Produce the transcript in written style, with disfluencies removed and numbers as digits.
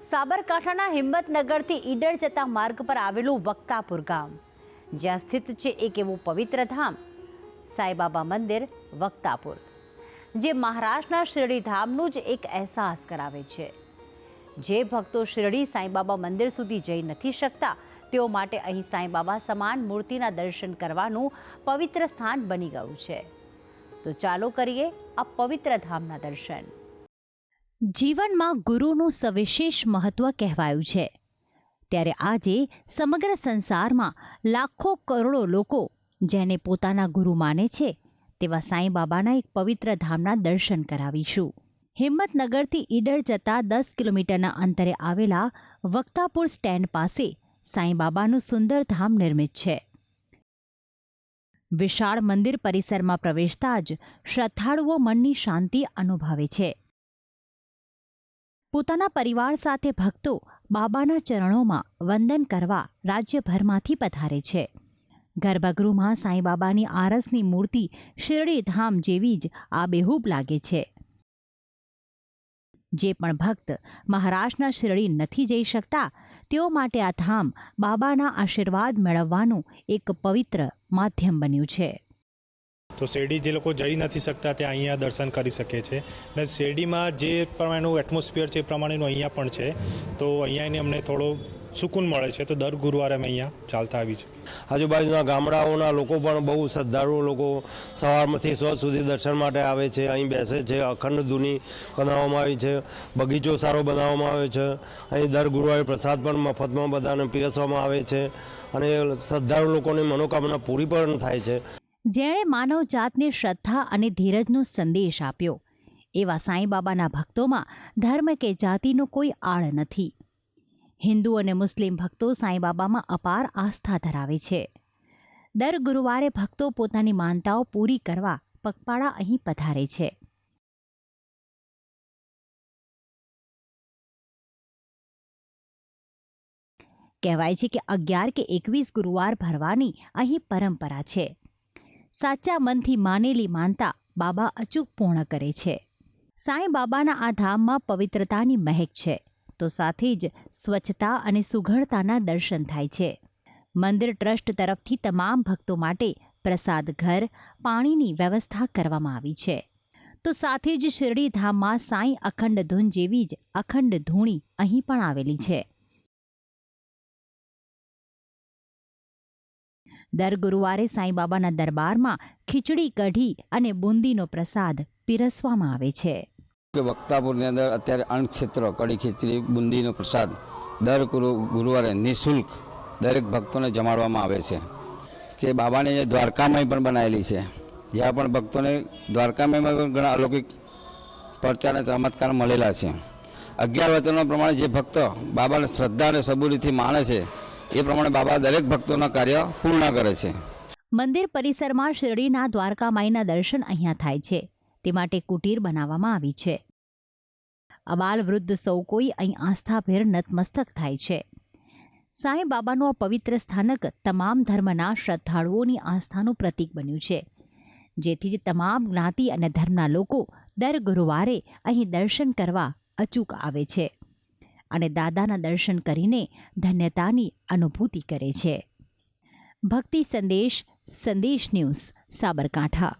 સાબરકાંઠાના હિંમતનગરથી ઈડર જતા માર્ગ પર આવેલું વક્તાપુર ગામ, જ્યાં સ્થિત છે એક એવું પવિત્ર ધામ સાંઈબાબા મંદિર વક્તાપુર, જે મહારાષ્ટ્રના શિરડી ધામનું જ એક અહેસાસ કરાવે છે। જે ભક્તો શિરડી સાંઈબાબા મંદિર સુધી જઈ નથી શકતા તેઓ માટે અહીં સાંઈબાબા સમાન મૂર્તિના દર્શન કરવાનું પવિત્ર સ્થાન બની ગયું છે। તો ચાલો કરીએ આ પવિત્ર ધામના દર્શન। જીવનમાં ગુરુનું સવિશેષ મહત્વ કહેવાયું છે, ત્યારે આજે સમગ્ર સંસારમાં લાખો કરોડો લોકો જેને પોતાના ગુરુ માને છે તેવા સાંઈબાબાના એક પવિત્ર ધામના દર્શન કરાવીશું। હિંમતનગરથી ઈડર જતા 10 કિલોમીટરના અંતરે આવેલા વક્તાપુર સ્ટેન્ડ પાસે સાંઈબાબાનું સુંદર ધામ નિર્મિત છે। વિશાળ મંદિર પરિસરમાં પ્રવેશતા જ શ્રદ્ધાળુઓ મનની શાંતિ અનુભવે છે। પોતાના પરિવાર સાથે ભક્તો બાબાના ચરણોમાં વંદન કરવા રાજ્યભરમાંથી પધારે છે। ગર્ભગૃહમાં સાંઈબાબાની આરસની મૂર્તિ શિરડી ધામ જેવી જ આબેહૂબ લાગે છે। જે પણ ભક્ત મહારાષ્ટ્રના શિરડી નથી જઈ શકતા તેઓ માટે આ ધામ બાબાના આશીર્વાદ મેળવવાનું એક પવિત્ર માધ્યમ બન્યું છે। તો શેરડી જે લોકો જઈ નથી શકતા ત્યાં અહીંયા દર્શન કરી શકે છે, અને શેરડીમાં જે પ્રમાણેનું એટમોસ્ફિયર છે એ પ્રમાણેનું અહીંયા પણ છે, તો અહીંયાની અમને થોડો સુકૂન મળે છે। તો દર ગુરુવારે અમે અહીંયા ચાલતા આવી છે। આજુબાજુના ગામડાઓના લોકો પણ બહુ શ્રદ્ધાળુ લોકો સવારમાંથી સાંજ સુધી દર્શન માટે આવે છે, અહીં બેસે છે। અખંડ ધૂની બનાવવામાં આવી છે, બગીચો સારો બનાવવામાં આવ્યો છે। અહીં દર ગુરુવારે પ્રસાદ પણ મફતમાં બધાને પીરસવામાં આવે છે, અને શ્રદ્ધાળુ લોકોની મનોકામના પૂરી પણ થાય છે। જેણે માનવ જાતને શ્રદ્ધા અને ધીરજનો સંદેશ આપ્યો એવા સાંઈબાબાના ભક્તોમાં ધર્મ કે જાતિનો કોઈ આળ નથી। હિન્દુ અને મુસ્લિમ ભક્તો સાંઈબાબામાં અપાર આસ્થા ધરાવે છે। દર ગુરુવારે ભક્તો પોતાની માનતાઓ પૂરી કરવા પગપાળા અહીં પધારે છે। કહેવાય છે કે 11 કે 21 ગુરુવાર ભરવાની અહીં પરંપરા છે। સાચા મનથી માનેલી માનતા બાબા અચૂક પૂર્ણ કરે છે। સાંઈબાબાના આ ધામમાં પવિત્રતાની મહેક છે, તો સાથે જ સ્વચ્છતા અને સુઘડતાના દર્શન થાય છે। મંદિર ટ્રસ્ટ તરફથી તમામ ભક્તો માટે પ્રસાદ ઘર, પાણીની વ્યવસ્થા કરવામાં આવી છે। તો સાથે જ શિરડી ધામમાં સાંઈ અખંડ ધૂન જેવી જ અખંડ ધૂણી અહીં પણ આવેલી છે। દર ગુરુવારે સાંઈબાબાના દરબારમાં ખીચડી કઢી અને બુંદીનો પ્રસાદ પીરસવામાં આવે છે। વક્તાપુરની અંદર અત્યારે અન્નક્ષેત્ર કઢી ખીચડી બુંદીનો પ્રસાદ દર ગુરુવારે નિઃશુલ્ક દરેક ભક્તોને જમાડવામાં આવે છે। કે બાબાને દ્વારકામાં પણ બનાવેલી છે, જ્યાં પણ ભક્તોને દ્વારકામાં પણ ઘણા અલૌકિક પરચા અને ચમત્કાર મળેલા છે। 11 વચનો પ્રમાણે જે ભક્ત બાબાને શ્રદ્ધા અને સબૂરીથી માને છે એ પ્રમાણે બાબા દરેક ભક્તોના કાર્ય પૂર્ણ કરે છે। મંદિર પરિસરમાં શિરડીના દ્વારકા માઈના દર્શન અહીંયા થાય છે, તે માટે કુટીર બનાવવામાં આવી છે। અબાલ વૃદ્ધ સૌ કોઈ અહીં આસ્થાભેર નતમસ્તક થાય છે। સાંઈબાબાનું આ પવિત્ર સ્થાનક તમામ ધર્મના શ્રદ્ધાળુઓની આસ્થાનું પ્રતીક બન્યું છે, જેથી જ તમામ જ્ઞાતિ અને ધર્મના લોકો દર ગુરુવારે અહીં દર્શન કરવા અચૂક આવે છે અને દાદાના દર્શન કરીને ધન્યતાની અનુભૂતિ કરે છે। ભક્તિ સંદેશ, સંદેશ ન્યૂઝ, સાબરકાંઠા।